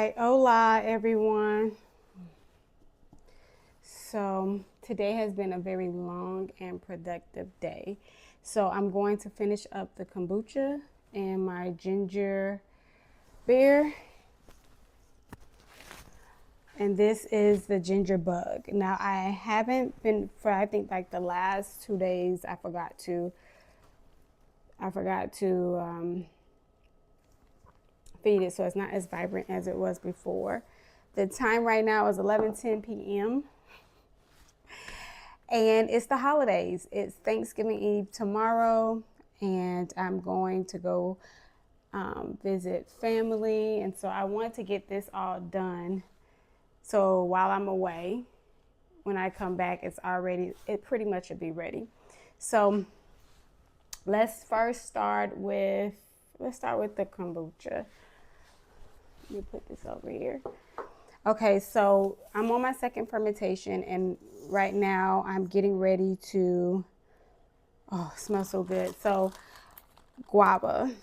right, hola everyone. So today has been a very long and productive day. So I'm going to finish up the kombucha and my ginger beer. And this is the ginger bug. Now I haven't been for I think like the last 2 days I forgot to feed it, so it's not as vibrant as it was before. The time right now is 11:10 p.m. and it's the holidays. It's Thanksgiving Eve tomorrow, and I'm going to go visit family, and so I want to get this all done. So while I'm away, when I come back, it pretty much should be ready. So let's start with the kombucha. Let me put this over here. Okay, so I'm on my second fermentation, and right now I'm getting ready to, oh, it smells so good. So guava.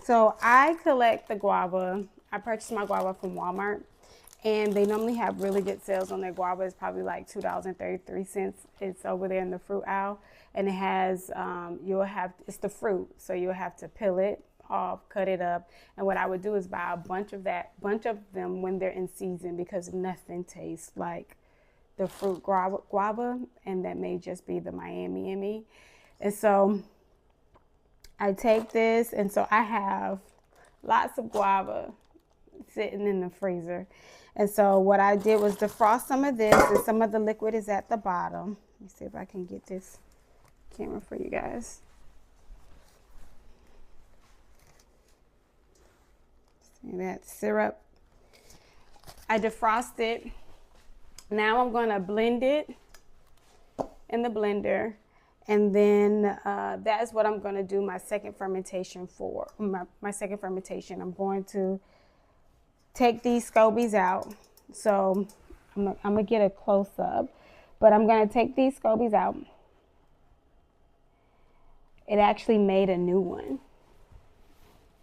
So I collect the guava. I purchased my guava from Walmart, and they normally have really good sales on their guava. It's probably like $2.33. It's over there in the fruit aisle, and it has, it's the fruit. So you'll have to peel it off, cut it up. And what I would do is buy a bunch of them when they're in season, because nothing tastes like the fruit guava, and that may just be the Miami in me. And so I take this, and so I have lots of guava sitting in the freezer. And so what I did was defrost some of this, and some of the liquid is at the bottom. Let me see if I can get this camera for you guys. See that syrup? I defrost it. Now I'm going to blend it in the blender, and then that is what I'm going to do my second fermentation for. My second fermentation, I'm going to take these scobies out. So I'm gonna get a close-up, but I'm going to take these scobies out. It actually made a new one,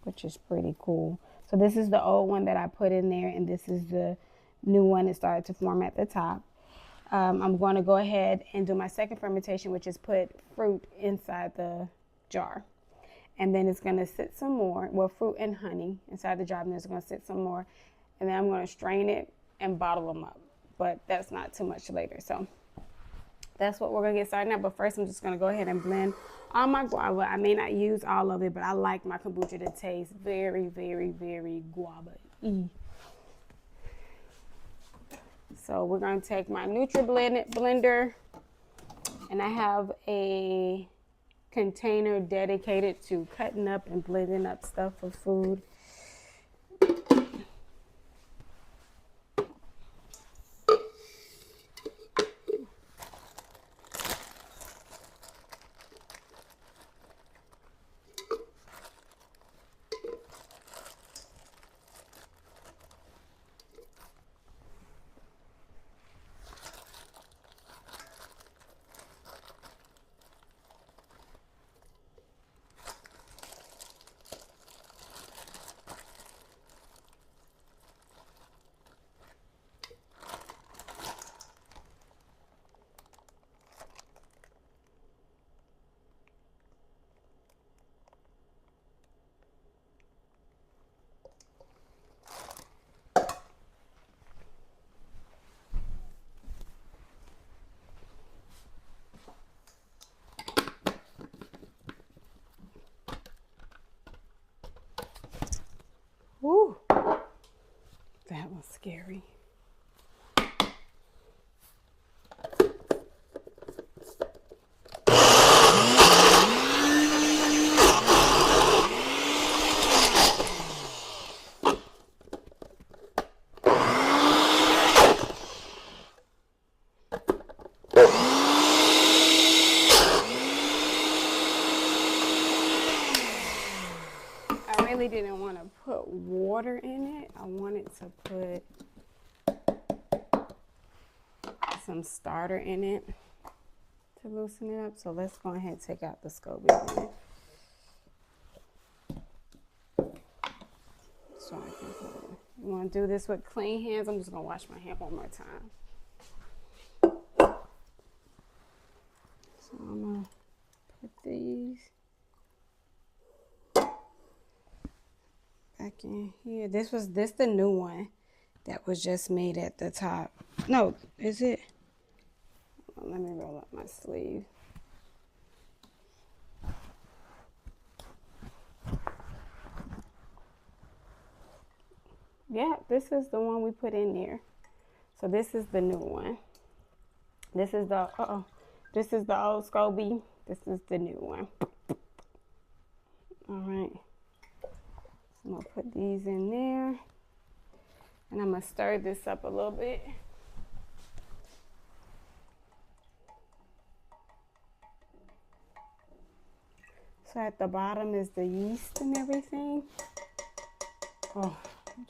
which is pretty cool. So this is the old one that I put in there, and this is the new one that started to form at the top. I'm going to go ahead and do my second fermentation, which is put fruit inside the jar. And then it's going to sit some more, well, fruit and honey inside the jar, and then it's going to sit some more. And then I'm going to strain it and bottle them up. But that's not too much later. So that's what we're going to get started now. But first, I'm just going to go ahead and blend all my guava. I may not use all of it, but I like my kombucha to taste very, very, very guava-y. So we're going to take my NutriBlend blender, and I have a container dedicated to cutting up and blending up stuff for food. Woo, that was scary. I really didn't want to put water in it. I wanted to put some starter in it to loosen it up. So let's go ahead and take out the scobies in it. So I can put it. You want to do this with clean hands? I'm just going to wash my hand one more time. So I'm going to put these back in here. This the new one that was just made at the top. No, is it? Let me roll up my sleeve. Yeah, this is the one we put in there. So this is the new one. This is the this is the old Scoby. This is the new one. All right. So I'm gonna put these in there, and I'm gonna stir this up a little bit. So at the bottom is the yeast and everything. Oh,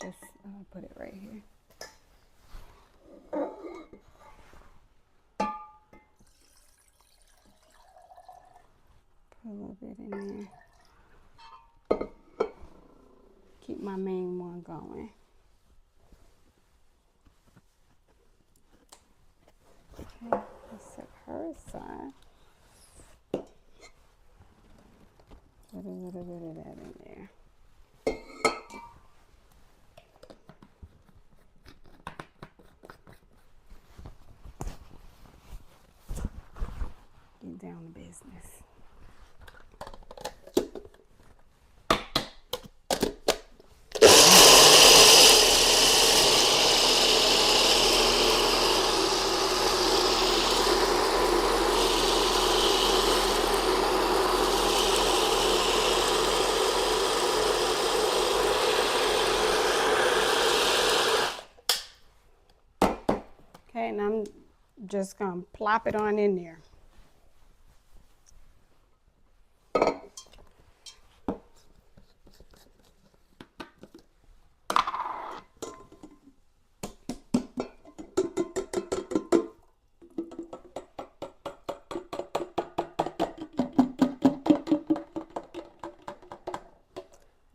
just put it right here. Put a little bit in there. Keep my main one going. Okay, let's set her aside. Put a little bit of that in there. Get down to business. Okay, and I'm just gonna plop it on in there.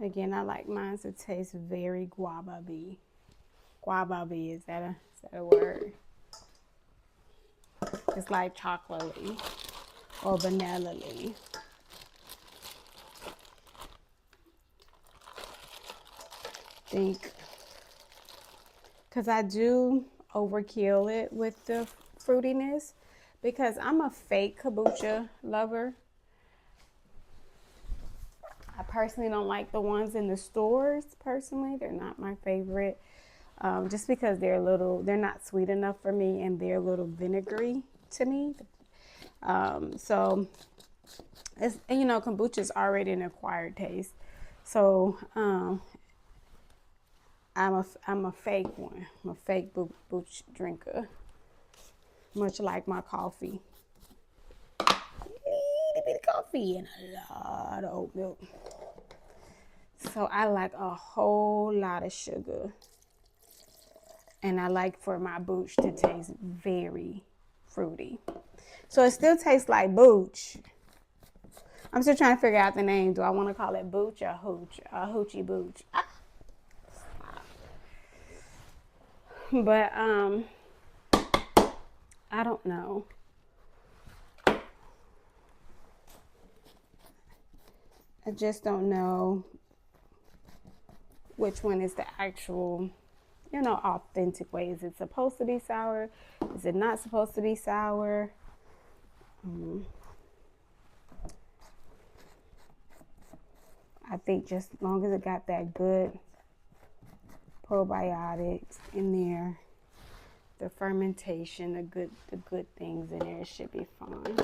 Again, I like mine to taste very guava-y. Guava-y, is that a word? It's like chocolate-y or vanilla-y. Think, because I do overkill it with the fruitiness, because I'm a fake kombucha lover. I personally don't like the ones in the stores. Personally, they're not my favorite, just because they're not sweet enough for me, and they're a little vinegary to me. So it's, you know, kombucha is already an acquired taste. So I'm a fake one. I'm a fake kombucha drinker, much like my coffee. A bit of coffee and a lot of oat milk. So I like a whole lot of sugar, and I like for my booch to taste very fruity. So it still tastes like booch. I'm still trying to figure out the name. Do I want to call it booch or hooch? Hoochie booch. Ah. But I don't know. I just don't know which one is the actual, you know, authentic way. Is it supposed to be sour? Is it not supposed to be sour? I think just as long as it got that good probiotics in there, the fermentation, the good things in there, it should be fine.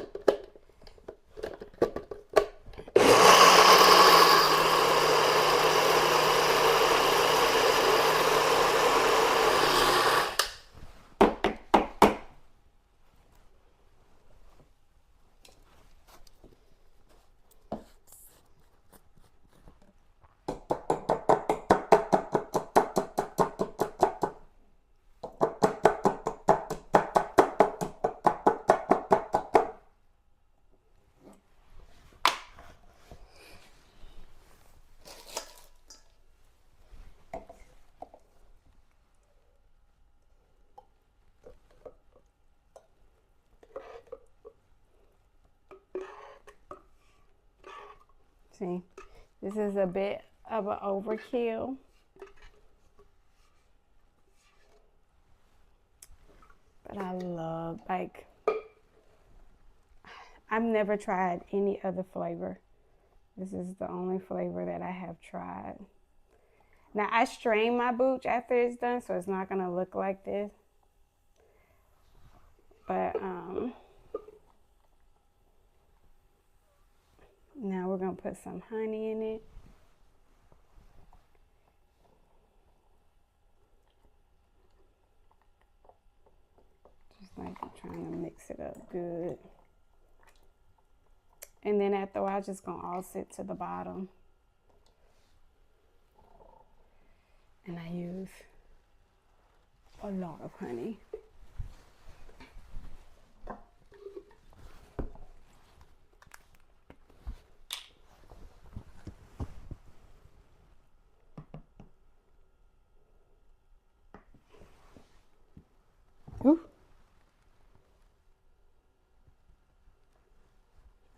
See, this is a bit of an overkill. But I love, like, I've never tried any other flavor. This is the only flavor that I have tried. Now, I strain my booch after it's done, so it's not going to look like this. But now we're going to put some honey in it. Just like trying to mix it up good. And then after a while, just going to all sit to the bottom. And I use a lot of honey. Ooh.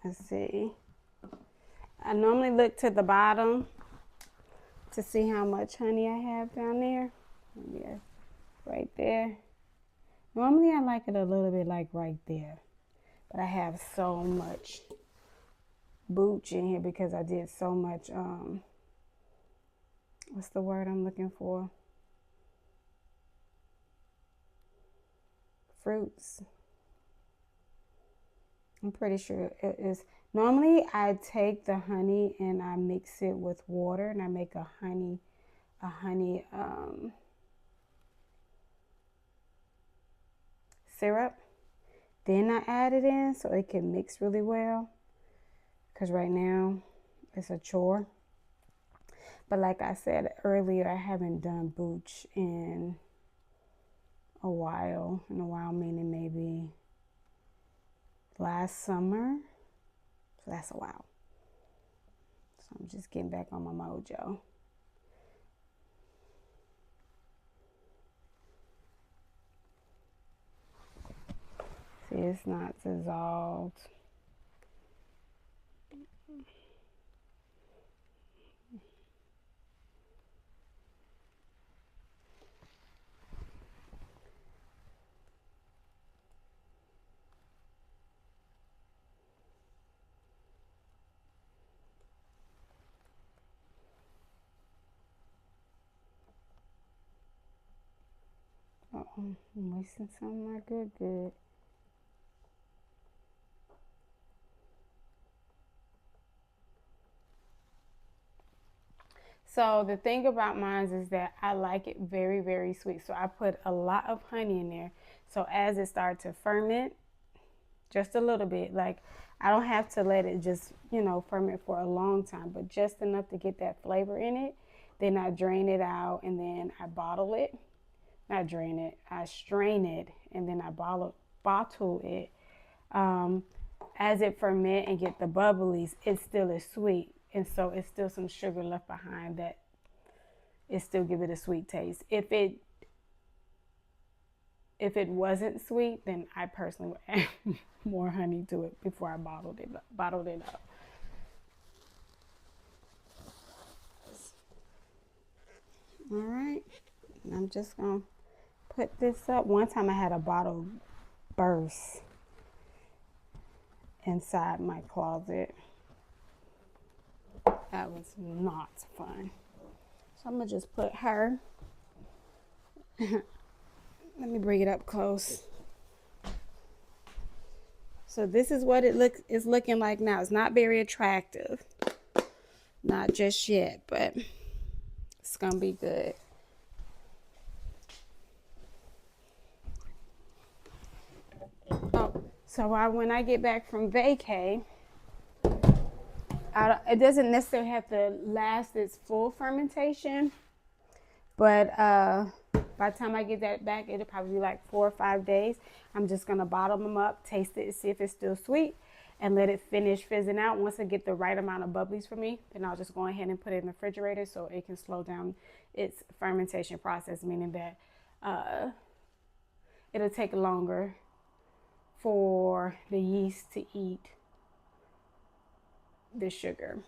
Let's see. I normally look to the bottom to see how much honey I have down there. Maybe right there. Normally I like it a little bit like right there. But I have so much booch in here because I did so much, what's the word I'm looking for? Fruits. I'm pretty sure it is. Normally I take the honey and I mix it with water and I make a honey syrup. Then I add it in so it can mix really well. Because right now it's a chore. But like I said earlier, I haven't done booch in a while. In a while meaning maybe last summer. So that's a while. So I'm just getting back on my mojo. See, it's not dissolved. I'm wasting some of my good. So the thing about mine is that I like it very, very sweet. So I put a lot of honey in there. So as it starts to ferment, just a little bit, like I don't have to let it just, ferment for a long time, but just enough to get that flavor in it. Then I drain it out and then I bottle it. Not drain it, I strain it and then I bottle it. As it ferment and get the bubblies, it still is sweet. And so it's still some sugar left behind that it still give it a sweet taste. If it wasn't sweet, then I personally would add more honey to it before I bottled it up. All right, I'm just gonna put this up. One time I had a bottle burst inside my closet. That was not fun. So I'm gonna just put her. Let me bring it up close. So this is what it's looking like now. It's not very attractive. Not just yet, but it's gonna be good. Oh, so when I get back from vacay, it doesn't necessarily have to last its full fermentation, but by the time I get that back, it'll probably be like 4 or 5 days. I'm just gonna bottle them up, taste it, see if it's still sweet, and let it finish fizzing out. Once I get the right amount of bubblies for me, then I'll just go ahead and put it in the refrigerator so it can slow down its fermentation process, meaning that it'll take longer for the yeast to eat the sugar.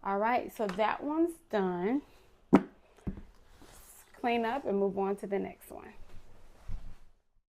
All right, so that one's done. Clean up and move on to the next one.